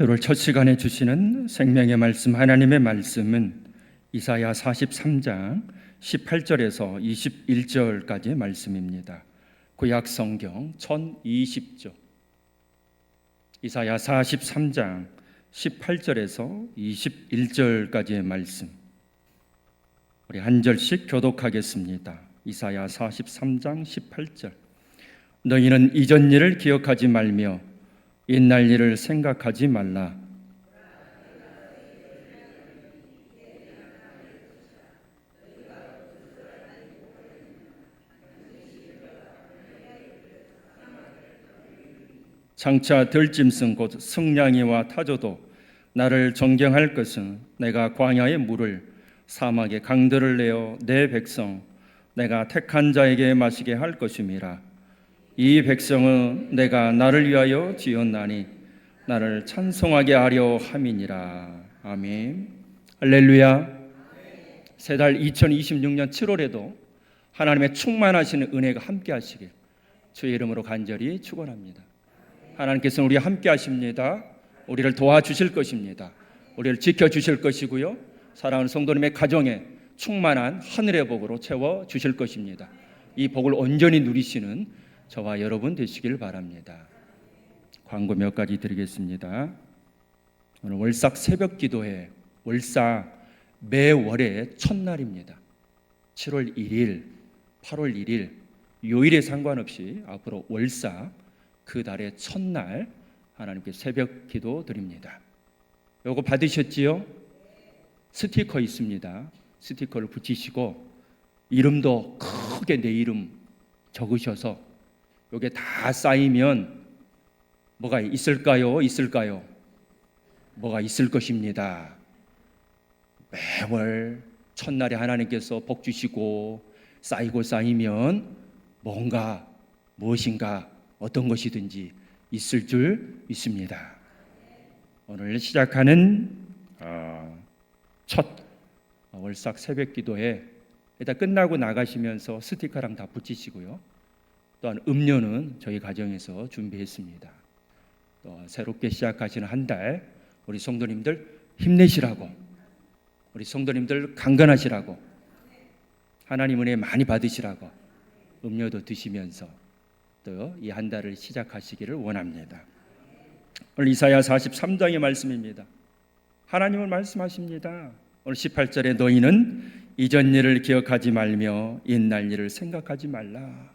토요일 첫 시간에 주시는 생명의 말씀, 하나님의 말씀은 이사야 43장 18절에서 21절까지의 말씀입니다. 구약 성경 1020조, 이사야 43장 18절에서 21절까지의 말씀, 우리 한 절씩 교독하겠습니다. 이사야 43장 18절. 너희는 이전 일을 기억하지 말며 옛날 일을 생각하지 말라. 장차 들짐승 곧 승냥이와 타조도 나를 존경할 것은 내가 광야의 물을 사막의 강들을 내어 내 백성 내가 택한 자에게 마시게 할 것임이라. 이 백성은 내가 나를 위하여 지었나니 나를 찬송하게 하려 함이니라. 아멘. 할렐루야. 새달 2026년 7월에도 하나님의 충만하시는 은혜가 함께 하시길 주의 이름으로 간절히 축원합니다. 하나님께서는 우리와 함께 하십니다. 우리를 도와주실 것입니다. 우리를 지켜주실 것이고요, 사랑하는 성도님의 가정에 충만한 하늘의 복으로 채워주실 것입니다. 이 복을 온전히 누리시는 저와 여러분 되시길 바랍니다. 광고 몇 가지 드리겠습니다. 오늘 월삭 새벽 기도회, 월삭 매월의 첫날입니다. 7월 1일, 8월 1일, 요일에 상관없이 앞으로 월삭 그 달의 첫날 하나님께 새벽 기도 드립니다. 요거 받으셨지요? 스티커 있습니다. 스티커를 붙이시고 이름도 크게 내 이름 적으셔서 요게 다 쌓이면 뭐가 있을까요? 뭐가 있을 것입니다. 매월 첫날에 하나님께서 복 주시고 쌓이면 무엇인가 어떤 것이든지 있을 줄 믿습니다. 오늘 시작하는 첫 월삭 새벽 기도에 일단 끝나고 나가시면서 스티커랑 다 붙이시고요. 또한 음료는 저희 가정에서 준비했습니다. 또 새롭게 시작하시는 한 달 우리 성도님들 힘내시라고, 우리 성도님들 강건하시라고, 하나님 은혜 많이 받으시라고 음료도 드시면서 또 이 한 달을 시작하시기를 원합니다. 오늘 이사야 43장의 말씀입니다. 하나님은 말씀하십니다. 오늘 18절에 너희는 이전 일을 기억하지 말며 옛날 일을 생각하지 말라.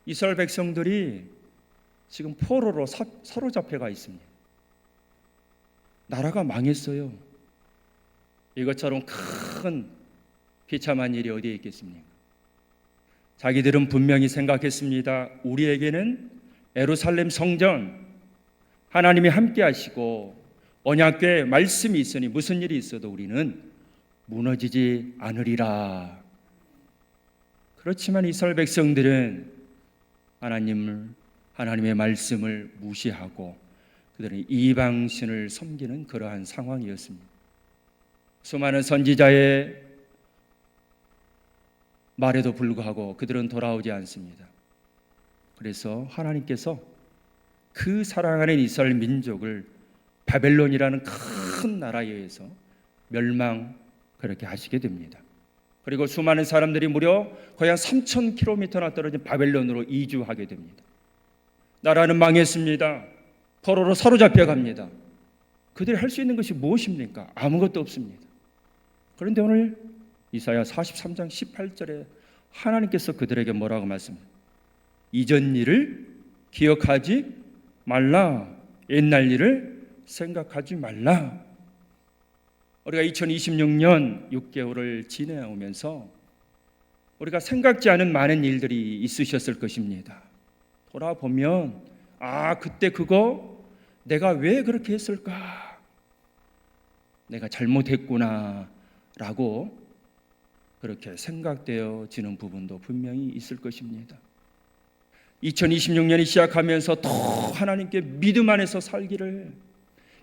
이스라엘 백성들이 지금 포로로 사로잡혀가 있습니다. 나라가 망했어요. 이것처럼 큰 비참한 일이 어디에 있겠습니까? 자기들은 분명히 생각했습니다. 우리에게는 예루살렘 성전, 하나님이 함께 하시고 언약궤 말씀이 있으니 무슨 일이 있어도 우리는 무너지지 않으리라. 그렇지만 이스라엘 백성들은 하나님의 말씀을 무시하고 그들은 이방신을 섬기는 그러한 상황이었습니다. 수많은 선지자의 말에도 불구하고 그들은 돌아오지 않습니다. 그래서 하나님께서 그 사랑하는 이스라엘 민족을 바벨론이라는 큰 나라에 의해서 그렇게 하시게 됩니다. 그리고 수많은 사람들이 무려 거의 한 3,000km나 떨어진 바벨론으로 이주하게 됩니다. 나라는 망했습니다. 포로로 사로잡혀 갑니다. 그들이 할 수 있는 것이 무엇입니까? 아무것도 없습니다. 그런데 오늘 이사야 43장 18절에 하나님께서 그들에게 뭐라고 말씀합니까? 이전 일을 기억하지 말라. 옛날 일을 생각하지 말라. 우리가 2026년 6개월을 지내오면서 우리가 생각지 않은 많은 일들이 있으셨을 것입니다. 돌아보면 그때 그거 내가 왜 그렇게 했을까? 내가 잘못했구나 라고 그렇게 생각되어지는 부분도 분명히 있을 것입니다. 2026년이 시작하면서 더 하나님께 믿음 안에서 살기를,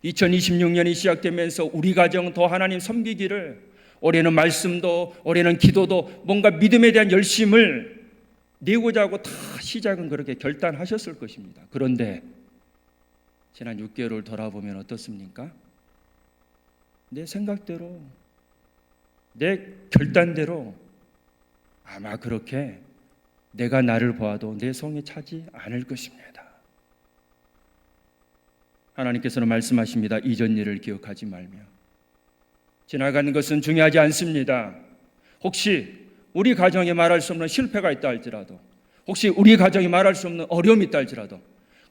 2026년이 시작되면서 우리 가정 더 하나님 섬기기를, 올해는 말씀도 올해는 기도도 뭔가 믿음에 대한 열심을 내고자 하고 다 시작은 그렇게 결단하셨을 것입니다. 그런데 지난 6개월을 돌아보면 어떻습니까? 내 생각대로, 내 결단대로 아마 그렇게 내가 나를 보아도 내 성에 차지 않을 것입니다. 하나님께서는 말씀하십니다. 이전 일을 기억하지 말며. 지나가는 것은 중요하지 않습니다. 혹시 우리 가정에 말할 수 없는 실패가 있다 할지라도, 혹시 우리 가정에 말할 수 없는 어려움이 있다 할지라도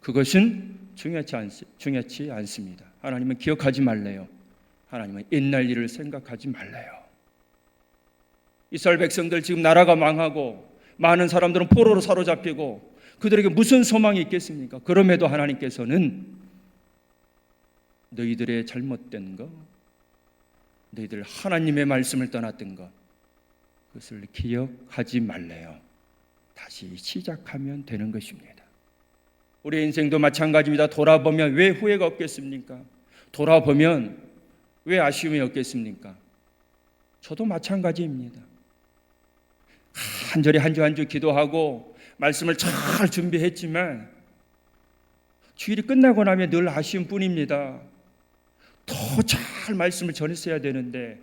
그것은 중요치 않습니다. 하나님은 기억하지 말래요. 하나님은 옛날 일을 생각하지 말래요. 이스라엘 백성들 지금 나라가 망하고 많은 사람들은 포로로 사로잡히고 그들에게 무슨 소망이 있겠습니까? 그럼에도 하나님께서는 너희들의 잘못된 것, 너희들 하나님의 말씀을 떠났던 것, 그것을 기억하지 말래요. 다시 시작하면 되는 것입니다. 우리 인생도 마찬가지입니다. 돌아보면 왜 후회가 없겠습니까? 돌아보면 왜 아쉬움이 없겠습니까? 저도 마찬가지입니다. 한 절에 한 주 한 주 기도하고 말씀을 잘 준비했지만 주일이 끝나고 나면 늘 아쉬움뿐입니다. 더 잘 말씀을 전했어야 되는데,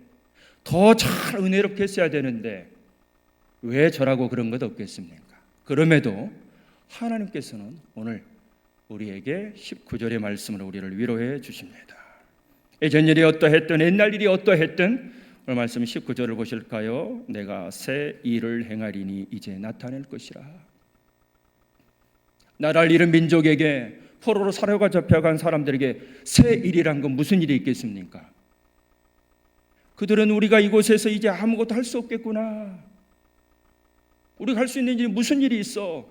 더 잘 은혜롭게 했어야 되는데 왜 저라고 그런 것 없겠습니까? 그럼에도 하나님께서는 오늘 우리에게 19절의 말씀으로 우리를 위로해 주십니다. 예전 일이 어떠했든 옛날 일이 어떠했든 오늘 말씀 19절을 보실까요? 내가 새 일을 행하리니 이제 나타낼 것이라. 나라를 잃은 민족에게, 포로로 사로가 잡혀간 사람들에게 새 일이란 건 무슨 일이 있겠습니까? 그들은 우리가 이곳에서 이제 아무것도 할 수 없겠구나, 우리가 할 수 있는 일이 무슨 일이 있어?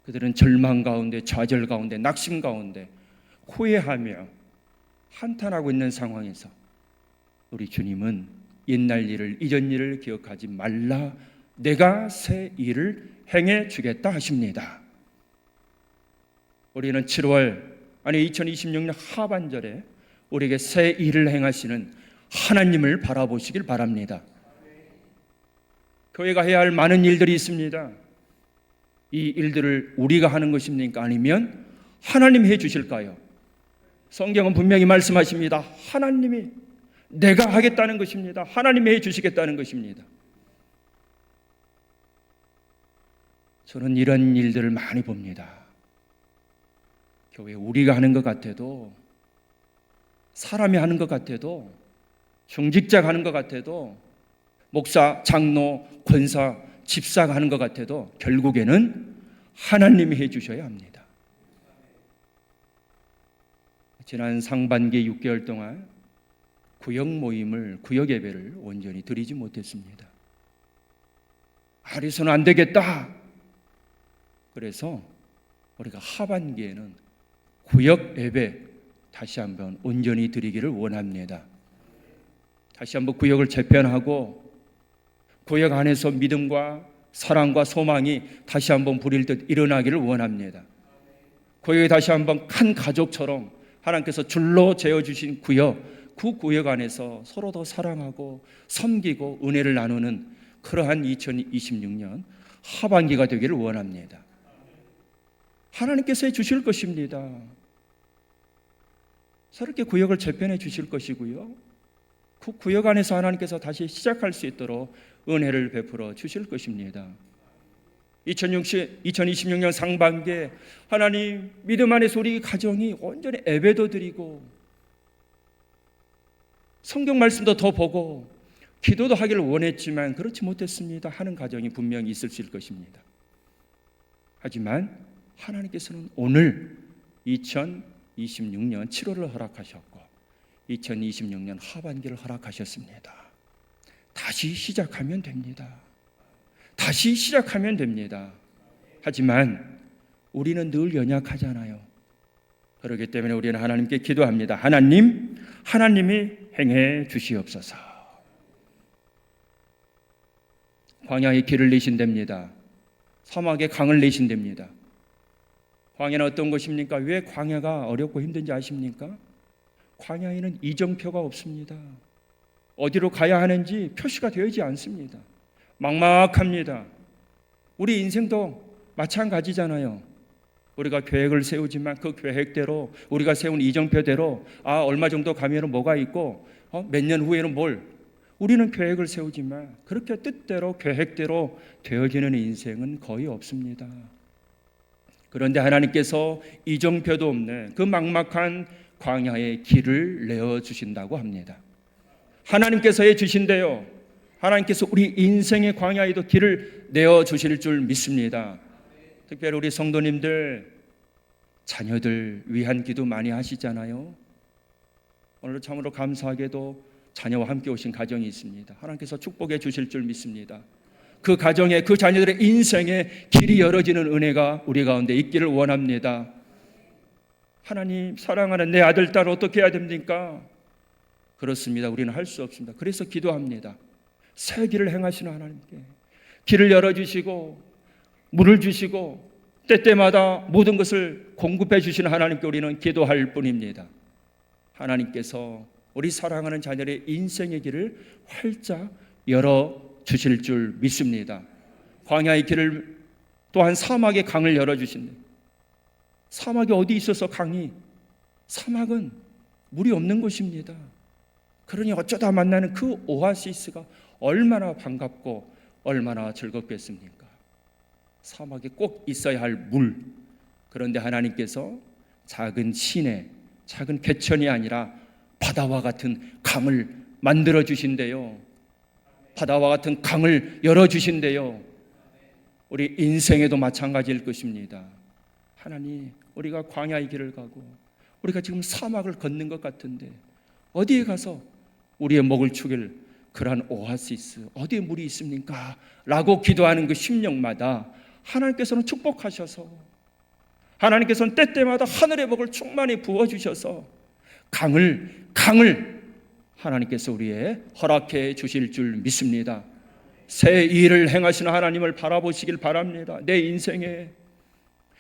그들은 절망 가운데, 좌절 가운데, 낙심 가운데 후회하며 한탄하고 있는 상황에서 우리 주님은 옛날 일을, 이전 일을 기억하지 말라, 내가 새 일을 행해 주겠다 하십니다. 우리는 2026년 하반절에 우리에게 새 일을 행하시는 하나님을 바라보시길 바랍니다. 교회가 해야 할 많은 일들이 있습니다. 이 일들을 우리가 하는 것입니까? 아니면 하나님이 해 주실까요? 성경은 분명히 말씀하십니다. 하나님이, 내가 하겠다는 것입니다. 하나님이 해 주시겠다는 것입니다. 저는 이런 일들을 많이 봅니다. 교회 우리가 하는 것 같아도, 사람이 하는 것 같아도, 중직자가 하는 것 같아도, 목사, 장로, 권사, 집사가 하는 것 같아도 결국에는 하나님이 해 주셔야 합니다. 지난 상반기 6개월 동안 구역 모임을, 구역 예배를 온전히 드리지 못했습니다. 아리서는 안 되겠다. 그래서 우리가 하반기에는 구역 예배 다시 한번 온전히 드리기를 원합니다. 다시 한번 구역을 재편하고 구역 안에서 믿음과 사랑과 소망이 다시 한번 부릴 듯 일어나기를 원합니다. 구역이 다시 한번 한 가족처럼 하나님께서 줄로 재어주신 구역, 그 구역 안에서 서로 더 사랑하고 섬기고 은혜를 나누는 그러한 2026년 하반기가 되기를 원합니다. 하나님께서 해주실 것입니다. 새롭게 구역을 재편해 주실 것이고요, 그 구역 안에서 하나님께서 다시 시작할 수 있도록 은혜를 베풀어 주실 것입니다. 2026년 상반기에 하나님, 믿음 안에서 우리 가정이 온전히 예배도 드리고 성경 말씀도 더 보고 기도도 하기를 원했지만 그렇지 못했습니다 하는 가정이 분명히 있을 것입니다. 하지만 하나님께서는 오늘 2026년 7월을 허락하셨고 2026년 하반기를 허락하셨습니다. 다시 시작하면 됩니다. 다시 시작하면 됩니다. 하지만 우리는 늘 연약하잖아요. 그렇기 때문에 우리는 하나님께 기도합니다. 하나님, 하나님이 행해 주시옵소서. 광야에 길을 내신답니다. 사막에 강을 내신답니다. 광야는 어떤 것입니까? 왜 광야가 어렵고 힘든지 아십니까? 광야에는 이정표가 없습니다. 어디로 가야 하는지 표시가 되어있지 않습니다. 막막합니다. 우리 인생도 마찬가지잖아요. 우리가 계획을 세우지만 그 계획대로 우리가 세운 이정표대로 얼마 정도 가면은 뭐가 있고 몇 년 후에는 우리는 계획을 세우지만 그렇게 뜻대로 계획대로 되어지는 인생은 거의 없습니다. 그런데 하나님께서 이정표도 없는 그 막막한 광야의 길을 내어주신다고 합니다. 하나님께서 해주신대요. 하나님께서 우리 인생의 광야에도 길을 내어주실 줄 믿습니다. 특별히 우리 성도님들 자녀들 위한 기도 많이 하시잖아요. 오늘 참으로 감사하게도 자녀와 함께 오신 가정이 있습니다. 하나님께서 축복해 주실 줄 믿습니다. 그 가정에 그 자녀들의 인생에 길이 열어지는 은혜가 우리 가운데 있기를 원합니다. 하나님 사랑하는 내 아들 딸 어떻게 해야 됩니까? 그렇습니다. 우리는 할 수 없습니다. 그래서 기도합니다. 새 길을 행하시는 하나님께 길을 열어주시고 물을 주시고 때때마다 모든 것을 공급해 주시는 하나님께 우리는 기도할 뿐입니다. 하나님께서 우리 사랑하는 자녀의 인생의 길을 활짝 열어주실 줄 믿습니다. 광야의 길을 또한 사막의 강을 열어주신대. 사막이 어디 있어서 강이? 사막은 물이 없는 곳입니다. 그러니 어쩌다 만나는 그 오아시스가 얼마나 반갑고 얼마나 즐겁겠습니까? 사막에 꼭 있어야 할 물. 그런데 하나님께서 작은 시내, 작은 개천이 아니라 바다와 같은 강을 만들어 주신대요. 바다와 같은 강을 열어 주신대요. 우리 인생에도 마찬가지일 것입니다. 하나님, 우리가 광야의 길을 가고 우리가 지금 사막을 걷는 것 같은데 어디에 가서 우리의 목을 축일 그러한 오아시스, 어디에 물이 있습니까? 라고 기도하는 그 심령마다 하나님께서는 축복하셔서 하나님께서는 때때마다 하늘의 복을 충만히 부어주셔서 강을 하나님께서 우리의 허락해 주실 줄 믿습니다. 새 일을 행하시는 하나님을 바라보시길 바랍니다. 내 인생에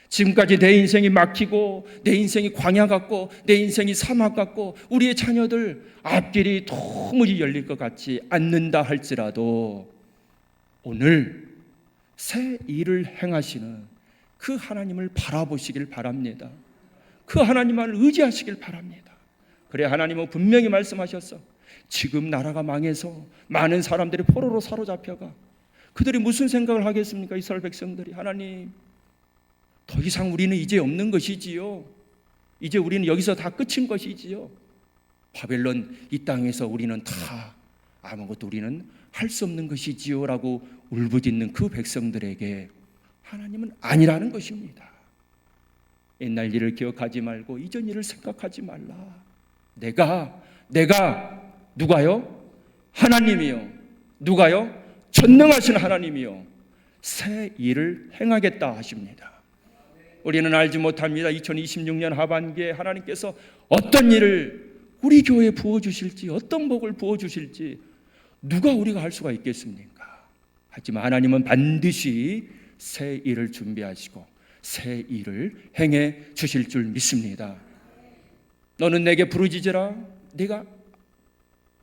지금까지 내 인생이 막히고 내 인생이 광야 같고 내 인생이 사막 같고 우리의 자녀들 앞길이 도무지 열릴 것 같지 않는다 할지라도 오늘 새 일을 행하시는 그 하나님을 바라보시길 바랍니다. 그 하나님만을 의지하시길 바랍니다. 그래 하나님은 분명히 말씀하셨어. 지금 나라가 망해서 많은 사람들이 포로로 사로잡혀가 그들이 무슨 생각을 하겠습니까? 이스라엘 백성들이 하나님 더 이상 우리는 이제 없는 것이지요. 이제 우리는 여기서 다 끝인 것이지요. 바벨론 이 땅에서 우리는 다 아무것도 우리는 할 수 없는 것이지요 라고 울부짖는 그 백성들에게 하나님은 아니라는 것입니다. 옛날 일을 기억하지 말고 이전 일을 생각하지 말라. 내가 누가요? 하나님이요. 누가요? 전능하신 하나님이요. 새 일을 행하겠다 하십니다. 우리는 알지 못합니다. 2026년 하반기에 하나님께서 어떤 일을 우리 교회에 부어주실지 어떤 복을 부어주실지 누가 우리가 할 수가 있겠습니까? 하지만 하나님은 반드시 새 일을 준비하시고 새 일을 행해 주실 줄 믿습니다. 너는 내게 부르짖으라. 네가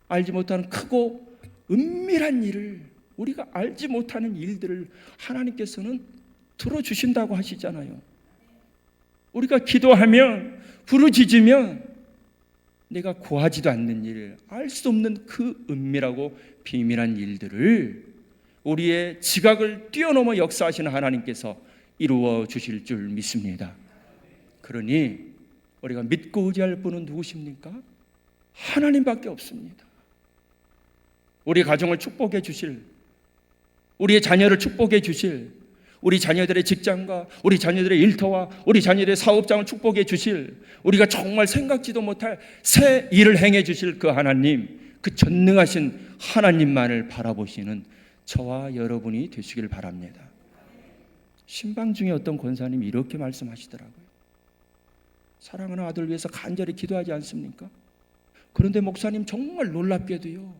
알지 못하는 크고 은밀한 일을 우리가 알지 못하는 일들을 하나님께서는 들어주신다고 하시잖아요. 우리가 기도하면 부르짖으면 내가 구하지도 않는 일, 알 수 없는 그 은밀하고 비밀한 일들을 우리의 지각을 뛰어넘어 역사하시는 하나님께서 이루어 주실 줄 믿습니다. 그러니 우리가 믿고 의지할 분은 누구십니까? 하나님밖에 없습니다. 우리 가정을 축복해 주실, 우리의 자녀를 축복해 주실, 우리 자녀들의 직장과 우리 자녀들의 일터와 우리 자녀들의 사업장을 축복해 주실, 우리가 정말 생각지도 못할 새 일을 행해 주실 그 하나님, 그 전능하신 하나님만을 바라보시는 저와 여러분이 되시길 바랍니다. 신방 중에 어떤 권사님이 이렇게 말씀하시더라고요. 사랑하는 아들 위해서 간절히 기도하지 않습니까? 그런데 목사님 정말 놀랍게도요,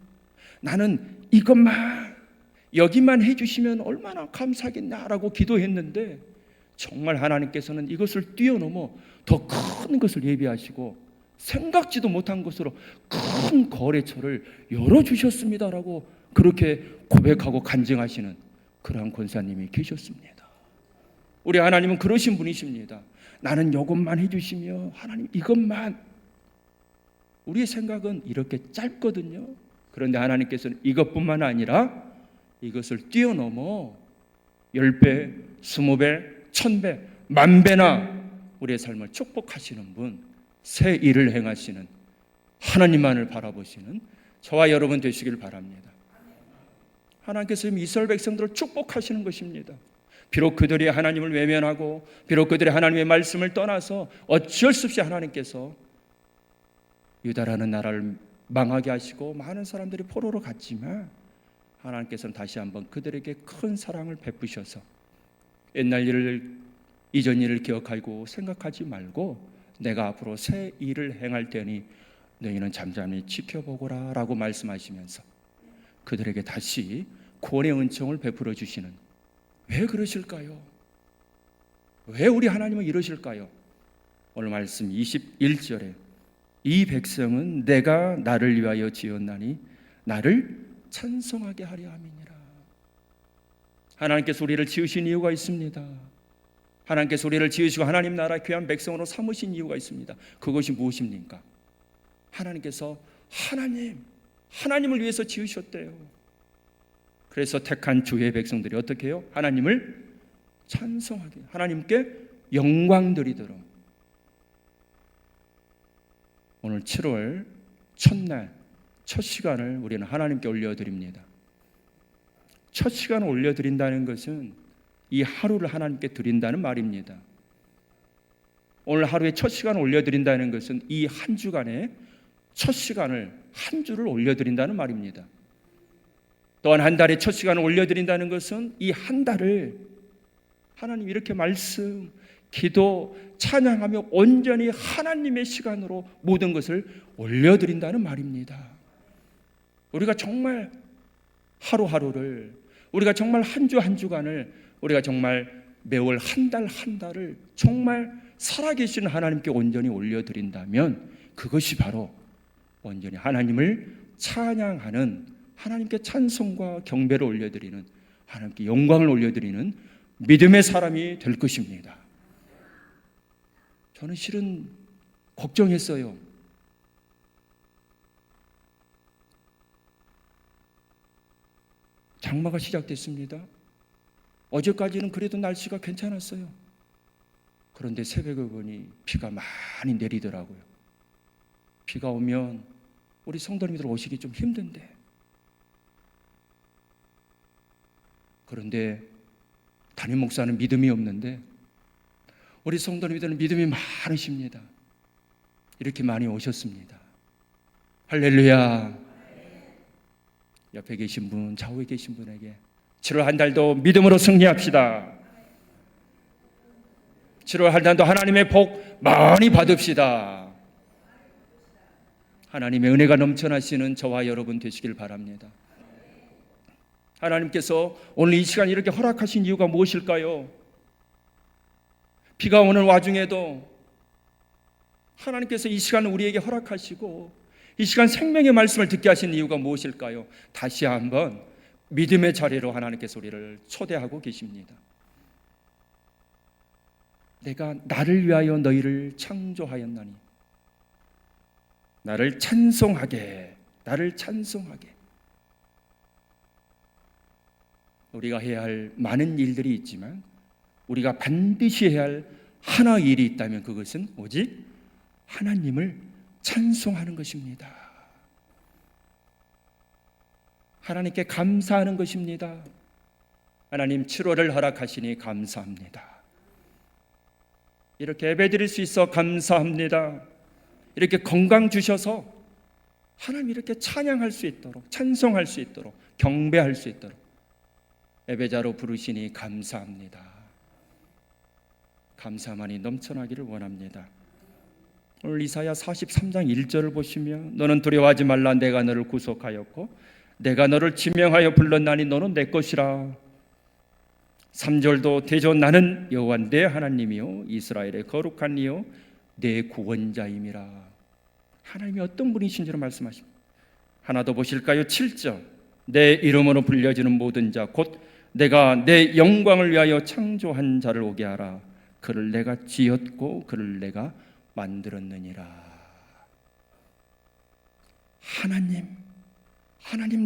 나는 이것만 여기만 해주시면 얼마나 감사하겠나라고 기도했는데 정말 하나님께서는 이것을 뛰어넘어 더 큰 것을 예비하시고 생각지도 못한 것으로 큰 거래처를 열어주셨습니다라고 그렇게 고백하고 간증하시는 그러한 권사님이 계셨습니다. 우리 하나님은 그러신 분이십니다. 나는 이것만 해주시며 하나님 이것만. 우리의 생각은 이렇게 짧거든요. 그런데 하나님께서는 이것뿐만 아니라 이것을 뛰어넘어 10배, 20배, 1000배, 10,000배나 우리의 삶을 축복하시는 분, 새 일을 행하시는 하나님만을 바라보시는 저와 여러분 되시길 바랍니다. 하나님께서 이스라엘 백성들을 축복하시는 것입니다. 비록 그들이 하나님을 외면하고 비록 그들이 하나님의 말씀을 떠나서 어쩔 수 없이 하나님께서 유다라는 나라를 망하게 하시고 많은 사람들이 포로로 갔지만 하나님께서는 다시 한번 그들에게 큰 사랑을 베푸셔서 옛날 일을 이전 일을 기억하고 생각하지 말고 내가 앞으로 새 일을 행할 테니 너희는 잠잠히 지켜보거라 라고 말씀하시면서 그들에게 다시 구원의 은총을 베풀어 주시는, 왜 그러실까요? 왜 우리 하나님은 이러실까요? 오늘 말씀 21절에 이 백성은 내가 나를 위하여 지었나니 나를 찬송하게 하려 함이니라. 하나님께서 우리를 지으신 이유가 있습니다. 하나님께서 우리를 지으시고 하나님 나라 귀한 백성으로 삼으신 이유가 있습니다. 그것이 무엇입니까? 하나님께서 하나님을 위해서 지으셨대요. 그래서 택한 주의 백성들이 어떻게 해요? 하나님을 찬송하게, 하나님께 영광 드리도록. 오늘 7월 첫날 첫 시간을 우리는 하나님께 올려드립니다. 첫 시간을 올려드린다는 것은 이 하루를 하나님께 드린다는 말입니다. 오늘 하루에 첫 시간을 올려드린다는 것은 이 한 주간의 첫 시간을, 한 주를 올려드린다는 말입니다. 또한 한 달의 첫 시간을 올려드린다는 것은 이 한 달을 하나님 이렇게 말씀, 기도, 찬양하며 온전히 하나님의 시간으로 모든 것을 올려드린다는 말입니다. 우리가 정말 하루하루를, 우리가 정말 한 주 한 주간을, 우리가 정말 매월 한 달 한 달을 정말 살아계신 하나님께 온전히 올려드린다면 그것이 바로 온전히 하나님을 찬양하는, 하나님께 찬송과 경배를 올려드리는, 하나님께 영광을 올려드리는 믿음의 사람이 될 것입니다. 저는 실은 걱정했어요. 장마가 시작됐습니다. 어제까지는 그래도 날씨가 괜찮았어요. 그런데 새벽에 보니 비가 많이 내리더라고요. 비가 오면 우리 성도님들 오시기 좀 힘든데, 그런데 담임 목사는 믿음이 없는데 우리 성도님들은 믿음이 많으십니다. 이렇게 많이 오셨습니다. 할렐루야. 옆에 계신 분, 좌우에 계신 분에게 7월 한 달도 믿음으로 승리합시다. 7월 한 달도 하나님의 복 많이 받읍시다. 하나님의 은혜가 넘쳐나시는 저와 여러분 되시길 바랍니다. 하나님께서 오늘 이 시간 이렇게 허락하신 이유가 무엇일까요? 비가 오는 와중에도 하나님께서 이 시간을 우리에게 허락하시고 이 시간 생명의 말씀을 듣게 하신 이유가 무엇일까요? 다시 한번 믿음의 자리로 하나님께서 우리를 초대하고 계십니다. 내가 나를 위하여 너희를 창조하였나니 나를 찬송하게, 나를 찬송하게. 우리가 해야 할 많은 일들이 있지만 우리가 반드시 해야 할 하나의 일이 있다면 그것은 오직 하나님을 찬송하는 것입니다. 하나님께 감사하는 것입니다. 하나님 7월을 허락하시니 감사합니다. 이렇게 예배드릴 수 있어 감사합니다. 이렇게 건강 주셔서 하나님 이렇게 찬양할 수 있도록, 찬송할 수 있도록, 경배할 수 있도록 예배자로 부르시니 감사합니다. 감사만이 넘쳐나기를 원합니다. 오늘 이사야 43장 1절을 보시면 너는 두려워하지 말라, 내가 너를 구속하였고 내가 너를 지명하여 불렀나니 너는 내 것이라. 3절도 대저 나는 여호와 내 하나님이요 이스라엘의 거룩한 이요 내 구원자임이라. 하나님이 어떤 분이신지를 말씀하십니다. 하나 더 보실까요? 7절 내 이름으로 불려지는 모든 자 곧 내가 내 영광을 위하여 창조한 자를 오게 하라. 그를 내가 지었고 그를 내가 만들었느니라. 하나님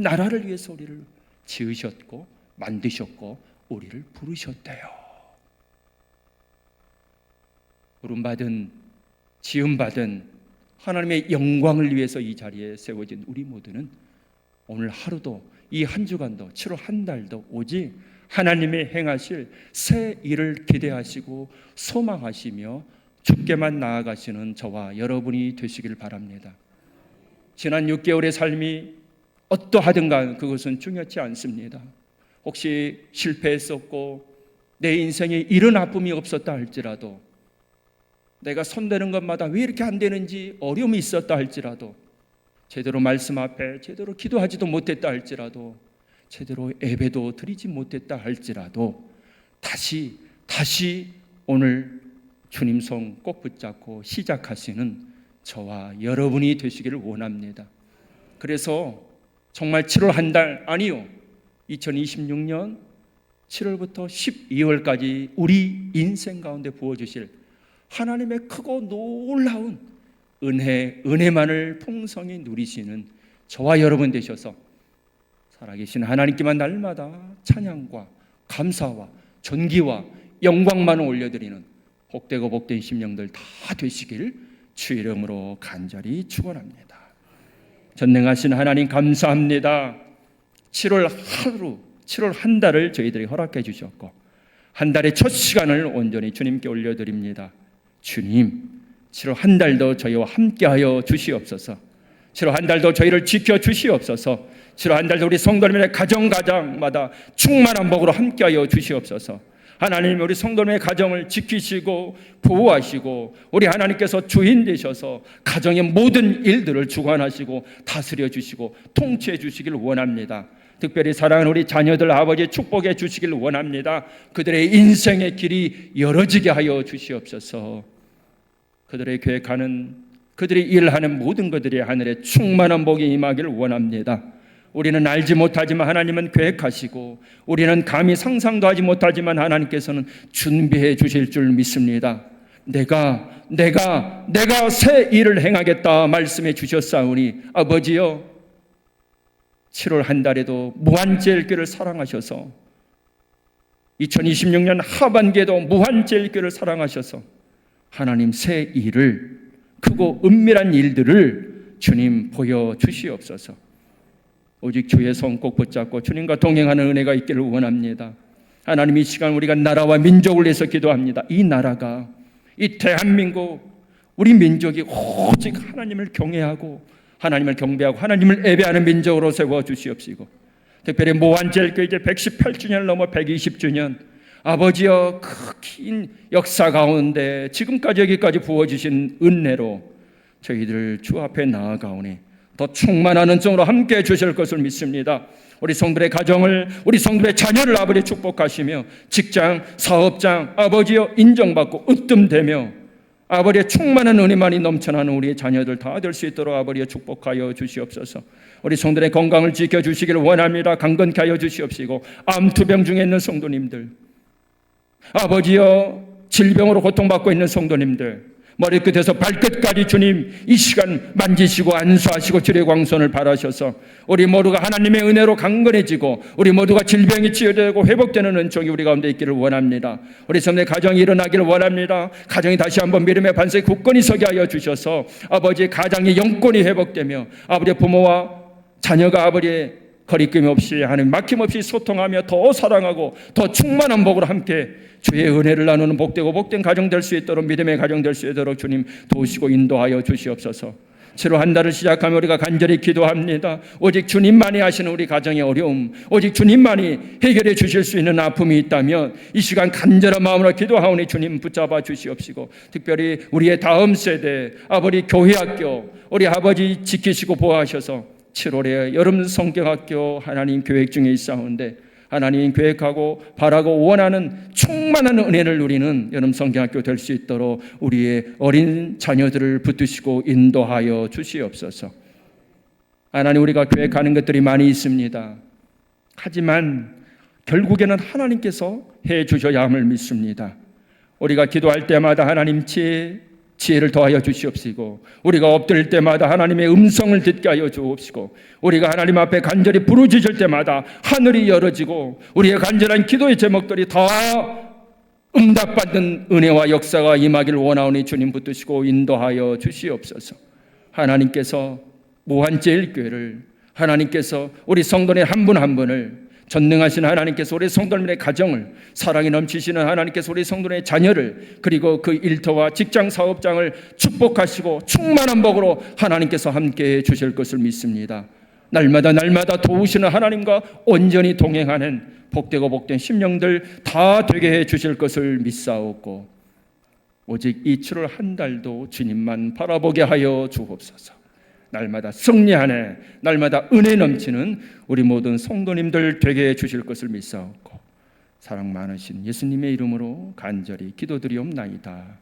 나라를 위해서 우리를 지으셨고 만드셨고 우리를 부르셨대요. 부름받은 지음받은 하나님의 영광을 위해서 이 자리에 세워진 우리 모두는 오늘 하루도 이 한 주간도 7월 한 달도 오직 하나님의 행하실 새 일을 기대하시고 소망하시며 주께만 나아가시는 저와 여러분이 되시길 바랍니다. 지난 6개월의 삶이 어떠하든가 그것은 중요치 않습니다. 혹시 실패했었고 내 인생에 이런 아픔이 없었다 할지라도, 내가 손대는 것마다 왜 이렇게 안 되는지 어려움이 있었다 할지라도, 제대로 말씀 앞에 제대로 기도하지도 못했다 할지라도, 제대로 예배도 드리지 못했다 할지라도 다시 오늘 주님 손 꼭 붙잡고 시작하시는 저와 여러분이 되시기를 원합니다. 그래서 정말 7월 한 달, 아니요, 2026년 7월부터 12월까지 우리 인생 가운데 부어주실 하나님의 크고 놀라운 은혜만을 풍성히 누리시는 저와 여러분 되셔서 살아계신 하나님께만 날마다 찬양과 감사와 존귀와 영광만을 올려드리는 복되고 복된 심령들 다 되시길 주 이름으로 간절히 축원합니다. 전능하신 하나님 감사합니다. 7월 한 달을 저희들이 허락해 주셨고 한 달의 첫 시간을 온전히 주님께 올려드립니다. 주님, 7월 한 달도 저희와 함께하여 주시옵소서. 7월 한 달도 저희를 지켜주시옵소서. 7월 한 달도 우리 성도님의 가정마다 충만한 복으로 함께하여 주시옵소서. 하나님, 우리 성도님의 가정을 지키시고 보호하시고 우리 하나님께서 주인 되셔서 가정의 모든 일들을 주관하시고 다스려 주시고 통치해 주시길 원합니다. 특별히 사랑하는 우리 자녀들 아버지 축복해 주시길 원합니다. 그들의 인생의 길이 열어지게 하여 주시옵소서. 그들의 계획하는, 그들이 일하는 모든 것들이 하늘에 충만한 복이 임하기를 원합니다. 우리는 알지 못하지만 하나님은 계획하시고 우리는 감히 상상도 하지 못하지만 하나님께서는 준비해 주실 줄 믿습니다. 내가 새 일을 행하겠다 말씀해 주셨사오니 아버지여, 7월 한 달에도 무한제일교를 사랑하셔서 2026년 하반기에도 무한제일교를 사랑하셔서 하나님 새 일을, 크고 은밀한 일들을 주님 보여주시옵소서. 오직 주의 손 꼭 붙잡고 주님과 동행하는 은혜가 있기를 원합니다. 하나님, 이 시간 우리가 나라와 민족을 위해서 기도합니다. 이 나라가, 이 대한민국, 우리 민족이 오직 하나님을 경외하고 하나님을 경배하고 하나님을 예배하는 민족으로 세워주시옵시고, 특별히 무한제일교회 이제 118주년을 넘어 120주년 아버지여, 그 긴 역사 가운데 지금까지 여기까지 부어주신 은혜로 저희들 주 앞에 나아가오니 더 충만한 은총으로 함께해 주실 것을 믿습니다. 우리 성도의 가정을, 우리 성도의 자녀를 아버지 축복하시며 직장, 사업장 아버지여 인정받고 으뜸되며 아버지의 충만한 은혜만이 넘쳐나는 우리의 자녀들 다 될 수 있도록 아버지여 축복하여 주시옵소서. 우리 성도의 건강을 지켜주시기를 원합니다. 강건케 하여 주시옵시고, 암투병 중에 있는 성도님들 아버지여, 질병으로 고통받고 있는 성도님들 머리끝에서 발끝까지 주님 이 시간 만지시고 안수하시고 주의 광선을 바라셔서 우리 모두가 하나님의 은혜로 강건해지고 우리 모두가 질병이 치유되고 회복되는 은총이 우리 가운데 있기를 원합니다. 우리 성도의 가정이 일어나기를 원합니다. 가정이 다시 한번 믿음의 반석에 굳건히 서게 하여 주셔서 아버지의 가정의 영권이 회복되며 아버지의 부모와 자녀가 아버지의 거리낌 없이 하나님 막힘없이 소통하며 더 사랑하고 더 충만한 복으로 함께 주의 은혜를 나누는 복되고 복된 가정 될 수 있도록, 믿음의 가정 될 수 있도록 주님 도우시고 인도하여 주시옵소서. 7월 한 달을 시작하며 우리가 간절히 기도합니다. 오직 주님만이 아시는 우리 가정의 어려움, 오직 주님만이 해결해 주실 수 있는 아픔이 있다면 이 시간 간절한 마음으로 기도하오니 주님 붙잡아 주시옵시고, 특별히 우리의 다음 세대 아버지 교회학교 우리 아버지 지키시고 보호하셔서 7월에 여름 성경학교 하나님 계획 중에 있사온데 하나님 계획하고 바라고 원하는 충만한 은혜를 누리는 여름 성경학교 될 수 있도록 우리의 어린 자녀들을 붙드시고 인도하여 주시옵소서. 하나님, 우리가 계획하는 것들이 많이 있습니다. 하지만 결국에는 하나님께서 해 주셔야 함을 믿습니다. 우리가 기도할 때마다 하나님 지혜를 더하여 주시옵시고, 우리가 엎드릴 때마다 하나님의 음성을 듣게 하여 주옵시고, 우리가 하나님 앞에 간절히 부르짖을 때마다 하늘이 열어지고 우리의 간절한 기도의 제목들이 다 응답받는 은혜와 역사가 임하기를 원하오니 주님 붙드시고 인도하여 주시옵소서. 하나님께서 무한제일교회를, 하나님께서 우리 성도님 한 분 한 분을, 전능하신 하나님께서 우리 성도님의 가정을, 사랑이 넘치시는 하나님께서 우리 성도님의 자녀를, 그리고 그 일터와 직장 사업장을 축복하시고 충만한 복으로 하나님께서 함께해 주실 것을 믿습니다. 날마다 도우시는 하나님과 온전히 동행하는 복되고 복된 심령들 다 되게 해 주실 것을 믿사옵고, 오직 이 7월 한 달도 주님만 바라보게 하여 주옵소서. 날마다 승리하네, 날마다 은혜 넘치는 우리 모든 성도님들 되게 해 주실 것을 믿사옵고, 사랑 많으신 예수님의 이름으로 간절히 기도드리옵나이다.